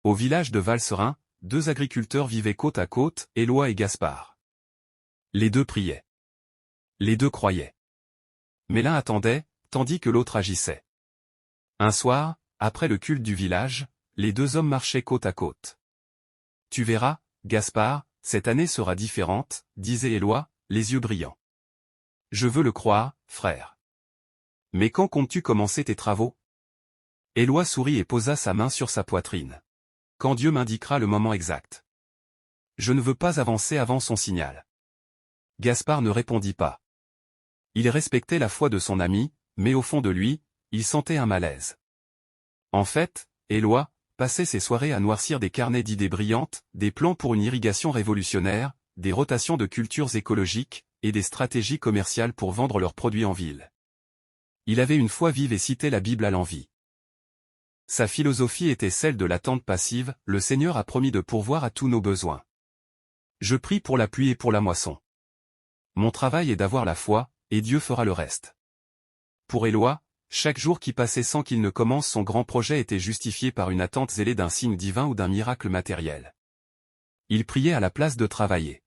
Au village de Valserin, deux agriculteurs vivaient côte à côte, Éloi et Gaspard. Les deux priaient. Les deux croyaient. Mais l'un attendait, tandis que l'autre agissait. Un soir, après le culte du village, les deux hommes marchaient côte à côte. « Tu verras, Gaspard, cette année sera différente, » disait Éloi, les yeux brillants. « Je veux le croire, frère. Mais quand comptes-tu commencer tes travaux ?» Éloi sourit et posa sa main sur sa poitrine. « Quand Dieu m'indiquera le moment exact. Je ne veux pas avancer avant son signal. » Gaspard ne répondit pas. Il respectait la foi de son ami, mais au fond de lui, il sentait un malaise. En fait, Éloi passait ses soirées à noircir des carnets d'idées brillantes, des plans pour une irrigation révolutionnaire, des rotations de cultures écologiques, et des stratégies commerciales pour vendre leurs produits en ville. Il avait une foi vive et citait la Bible à l'envi. Sa philosophie était celle de l'attente passive, le Seigneur a promis de pourvoir à tous nos besoins. Je prie pour la pluie et pour la moisson. Mon travail est d'avoir la foi, et Dieu fera le reste. Pour Éloi, chaque jour qui passait sans qu'il ne commence son grand projet était justifié par une attente zélée d'un signe divin ou d'un miracle matériel. Il priait à la place de travailler.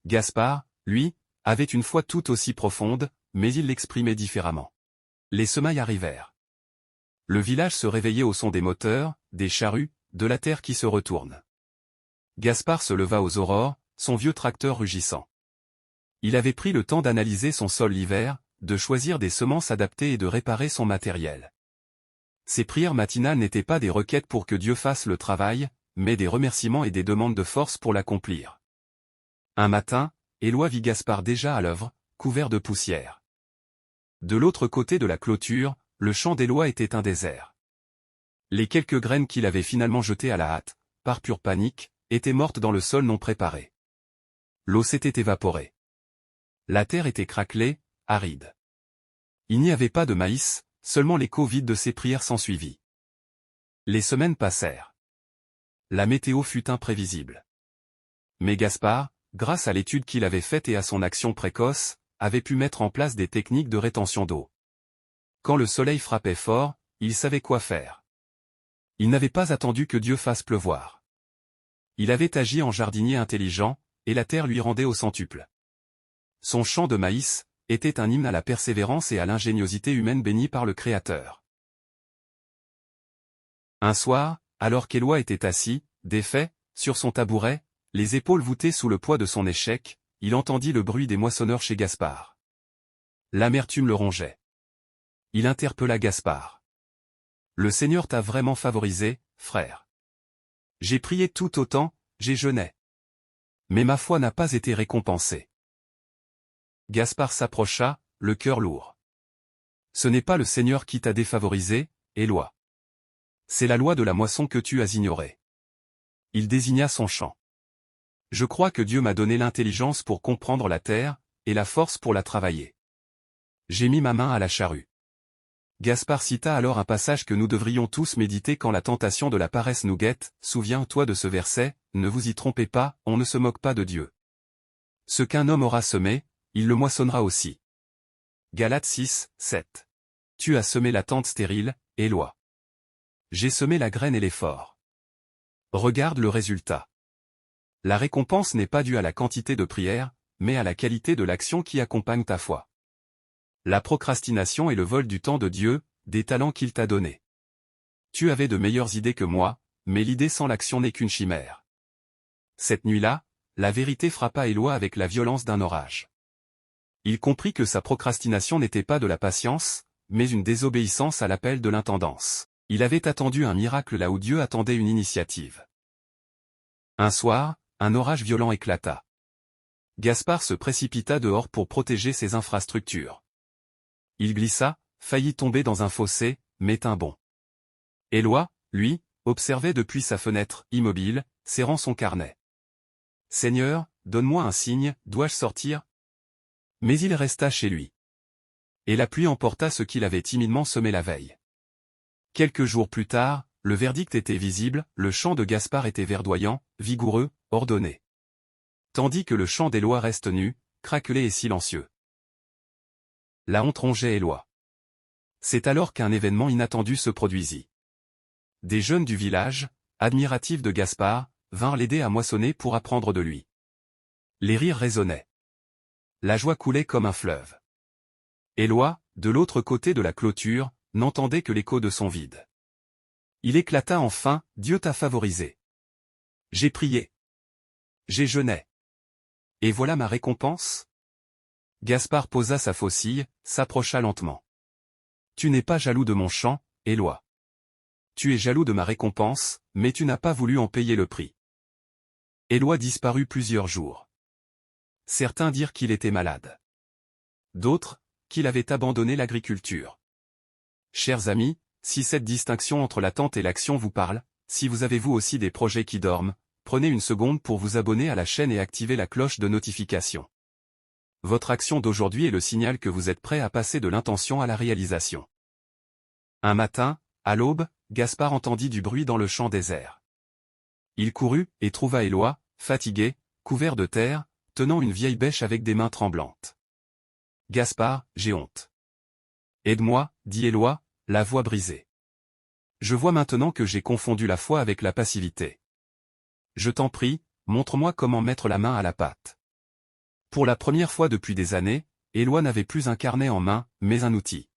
Gaspard, lui, avait une foi tout aussi profonde, mais il l'exprimait différemment. Les semailles arrivèrent. Le village se réveillait au son des moteurs, des charrues, de la terre qui se retourne. Gaspard se leva aux aurores, son vieux tracteur rugissant. Il avait pris le temps d'analyser son sol l'hiver, de choisir des semences adaptées et de réparer son matériel. Ses prières matinales n'étaient pas des requêtes pour que Dieu fasse le travail, mais des remerciements et des demandes de force pour l'accomplir. Un matin, Éloi vit Gaspard déjà à l'œuvre, couvert de poussière. De l'autre côté de la clôture, le champ d'Éloi était un désert. Les quelques graines qu'il avait finalement jetées à la hâte, par pure panique, étaient mortes dans le sol non préparé. L'eau s'était évaporée. La terre était craquelée, aride. Il n'y avait pas de maïs, seulement l'écho vide de ses prières s'ensuivit. Les semaines passèrent. La météo fut imprévisible. Mais Gaspard, grâce à l'étude qu'il avait faite et à son action précoce, avait pu mettre en place des techniques de rétention d'eau. Quand le soleil frappait fort, il savait quoi faire. Il n'avait pas attendu que Dieu fasse pleuvoir. Il avait agi en jardinier intelligent, et la terre lui rendait au centuple. Son champ de maïs était un hymne à la persévérance et à l'ingéniosité humaine bénie par le Créateur. Un soir, alors qu'Éloi était assis, défait, sur son tabouret, les épaules voûtées sous le poids de son échec, il entendit le bruit des moissonneurs chez Gaspard. L'amertume le rongeait. Il interpella Gaspard. « Le Seigneur t'a vraiment favorisé, frère. J'ai prié tout autant, j'ai jeûné. Mais ma foi n'a pas été récompensée. » Gaspard s'approcha, le cœur lourd. « Ce n'est pas le Seigneur qui t'a défavorisé, Éloi. C'est la loi de la moisson que tu as ignorée. » Il désigna son champ. « Je crois que Dieu m'a donné l'intelligence pour comprendre la terre, et la force pour la travailler. J'ai mis ma main à la charrue. » Gaspard cita alors un passage que nous devrions tous méditer quand la tentation de la paresse nous guette. Souviens-toi de ce verset, ne vous y trompez pas, on ne se moque pas de Dieu. Ce qu'un homme aura semé, il le moissonnera aussi. Galates 6, 7. Tu as semé la tente stérile, Éloi. J'ai semé la graine et l'effort. Regarde le résultat. La récompense n'est pas due à la quantité de prières, mais à la qualité de l'action qui accompagne ta foi. La procrastination est le vol du temps de Dieu, des talents qu'il t'a donnés. Tu avais de meilleures idées que moi, mais l'idée sans l'action n'est qu'une chimère. Cette nuit-là, la vérité frappa Éloi avec la violence d'un orage. Il comprit que sa procrastination n'était pas de la patience, mais une désobéissance à l'appel de l'intendance. Il avait attendu un miracle là où Dieu attendait une initiative. Un soir, un orage violent éclata. Gaspard se précipita dehors pour protéger ses infrastructures. Il glissa, faillit tomber dans un fossé, mais tint bon. Éloi, lui, observait depuis sa fenêtre, immobile, serrant son carnet. « Seigneur, donne-moi un signe, dois-je sortir ?» Mais il resta chez lui. Et la pluie emporta ce qu'il avait timidement semé la veille. Quelques jours plus tard, le verdict était visible, le champ de Gaspard était verdoyant, vigoureux, ordonné. Tandis que le champ d'Éloi reste nu, craquelé et silencieux. La honte rongeait Éloi. C'est alors qu'un événement inattendu se produisit. Des jeunes du village, admiratifs de Gaspard, vinrent l'aider à moissonner pour apprendre de lui. Les rires résonnaient. La joie coulait comme un fleuve. Éloi, de l'autre côté de la clôture, n'entendait que l'écho de son vide. Il éclata enfin, Dieu t'a favorisé. J'ai prié. J'ai jeûné. Et voilà ma récompense? Gaspard posa sa faucille, s'approcha lentement. Tu n'es pas jaloux de mon champ, Éloi. Tu es jaloux de ma récompense, mais tu n'as pas voulu en payer le prix. Éloi disparut plusieurs jours. Certains dirent qu'il était malade. D'autres, qu'il avait abandonné l'agriculture. Chers amis, si cette distinction entre l'attente et l'action vous parle, si vous avez vous aussi des projets qui dorment, prenez une seconde pour vous abonner à la chaîne et activer la cloche de notification. Votre action d'aujourd'hui est le signal que vous êtes prêt à passer de l'intention à la réalisation. Un matin, à l'aube, Gaspard entendit du bruit dans le champ désert. Il courut, et trouva Éloi, fatigué, couvert de terre, tenant une vieille bêche avec des mains tremblantes. « Gaspard, j'ai honte. »« Aide-moi, » dit Éloi, la voix brisée. « Je vois maintenant que j'ai confondu la foi avec la passivité. Je t'en prie, montre-moi comment mettre la main à la pâte. » Pour la première fois depuis des années, Éloi n'avait plus un carnet en main, mais un outil.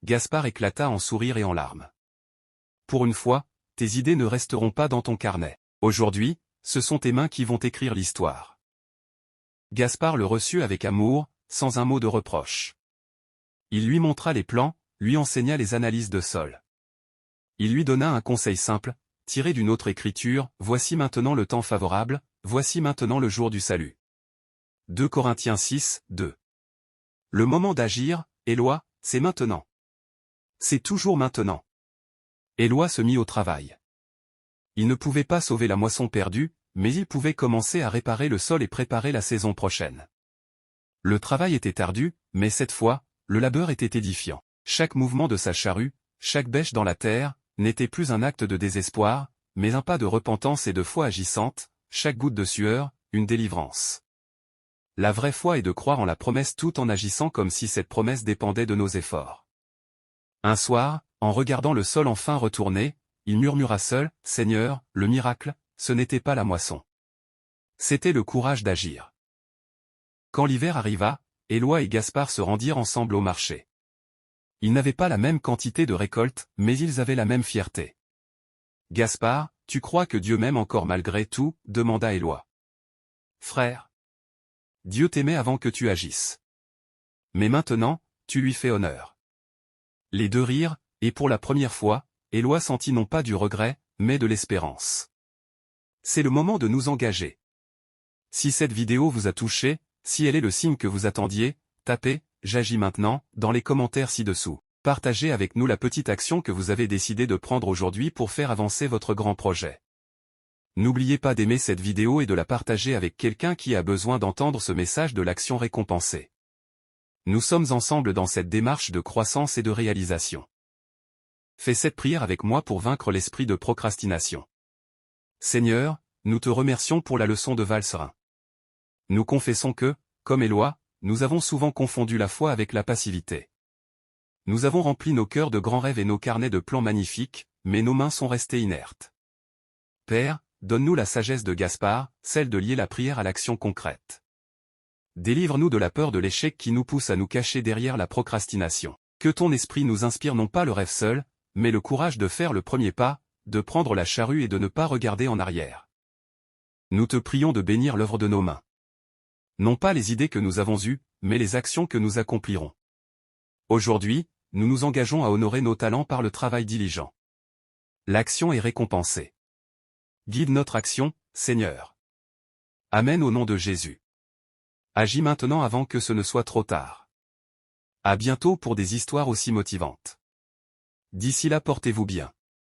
Gaspard éclata en sourires et en larmes. « Pour une fois, tes idées ne resteront pas dans ton carnet. Aujourd'hui, ce sont tes mains qui vont écrire l'histoire. » Gaspard le reçut avec amour, sans un mot de reproche. Il lui montra les plans, lui enseigna les analyses de sol. Il lui donna un conseil simple, tiré d'une autre écriture, « Voici maintenant le temps favorable, voici maintenant le jour du salut. » 2 Corinthiens 6, 2. Le moment d'agir, Éloi, c'est maintenant. C'est toujours maintenant. Éloi se mit au travail. Il ne pouvait pas sauver la moisson perdue, mais il pouvait commencer à réparer le sol et préparer la saison prochaine. Le travail était ardu, mais cette fois, le labeur était édifiant. Chaque mouvement de sa charrue, chaque bêche dans la terre, n'était plus un acte de désespoir, mais un pas de repentance et de foi agissante, chaque goutte de sueur, une délivrance. La vraie foi est de croire en la promesse tout en agissant comme si cette promesse dépendait de nos efforts. Un soir, en regardant le sol enfin retourné, il murmura seul, « Seigneur, le miracle, ce n'était pas la moisson. C'était le courage d'agir. » Quand l'hiver arriva, Éloi et Gaspard se rendirent ensemble au marché. Ils n'avaient pas la même quantité de récolte, mais ils avaient la même fierté. « Gaspard, tu crois que Dieu m'aime encore malgré tout ?» demanda Éloi. « Frère, Dieu t'aimait avant que tu agisses. Mais maintenant, tu lui fais honneur. » Les deux rirent, et pour la première fois, Éloi sentit non pas du regret, mais de l'espérance. C'est le moment de nous engager. Si cette vidéo vous a touché, si elle est le signe que vous attendiez, tapez « J'agis maintenant » dans les commentaires ci-dessous. Partagez avec nous la petite action que vous avez décidé de prendre aujourd'hui pour faire avancer votre grand projet. N'oubliez pas d'aimer cette vidéo et de la partager avec quelqu'un qui a besoin d'entendre ce message de l'action récompensée. Nous sommes ensemble dans cette démarche de croissance et de réalisation. Fais cette prière avec moi pour vaincre l'esprit de procrastination. Seigneur, nous te remercions pour la leçon de Valserin. Nous confessons que, comme Éloi, nous avons souvent confondu la foi avec la passivité. Nous avons rempli nos cœurs de grands rêves et nos carnets de plans magnifiques, mais nos mains sont restées inertes. Père, donne-nous la sagesse de Gaspard, celle de lier la prière à l'action concrète. Délivre-nous de la peur de l'échec qui nous pousse à nous cacher derrière la procrastination. Que ton esprit nous inspire non pas le rêve seul, mais le courage de faire le premier pas, de prendre la charrue et de ne pas regarder en arrière. Nous te prions de bénir l'œuvre de nos mains. Non pas les idées que nous avons eues, mais les actions que nous accomplirons. Aujourd'hui, nous nous engageons à honorer nos talents par le travail diligent. L'action est récompensée. Guide notre action, Seigneur. Amen au nom de Jésus. Agis maintenant avant que ce ne soit trop tard. À bientôt pour des histoires aussi motivantes. D'ici là, portez-vous bien.